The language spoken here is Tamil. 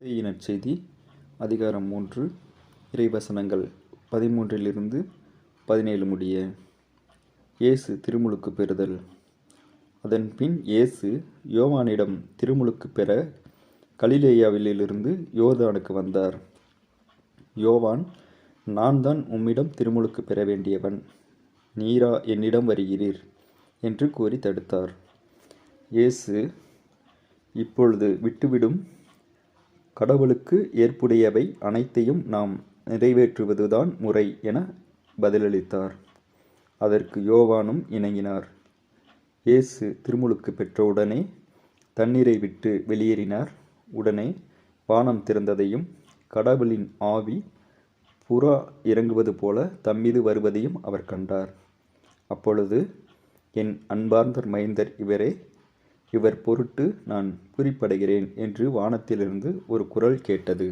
மத்தேயு நற்செய்தி அதிகாரம் 3 இறைவசனங்கள் 13 17 முடிய. இயேசு திருமுழுக்கு பெறுதல். அதன்பின் இயேசு யோவானிடம் திருமுழுக்கு பெற கலிலேயாவிலிருந்து யோர்தானுக்கு வந்தார். யோவான், நான் தான் உம்மிடம் திருமுழுக்கு பெற வேண்டியவன், நீரா என்னிடம் வருகிறீர் என்று கூறி தடுத்தார். இயேசு, இப்பொழுது விட்டுவிடும், கடவுளுக்கு ஏற்புடையவை அனைத்தையும் நாம் நிறைவேற்றுவதுதான் முறை என பதிலளித்தார். அதற்கு யோவானும் இணங்கினார். இயேசு திருமுழுக்கு பெற்றவுடனே தண்ணீரை விட்டு வெளியேறினார். உடனே வானம் திறந்ததையும் கடவுளின் ஆவி புறா இறங்குவது போல தம்மீது வருவதையும் அவர் கண்டார். அப்பொழுது, என் அன்பார்ந்த மைந்தர் இவரே, இவர் பொருட்டு நான் பூரிப்படைகிறேன் என்று வானத்திலிருந்து ஒரு குரல் கேட்டது.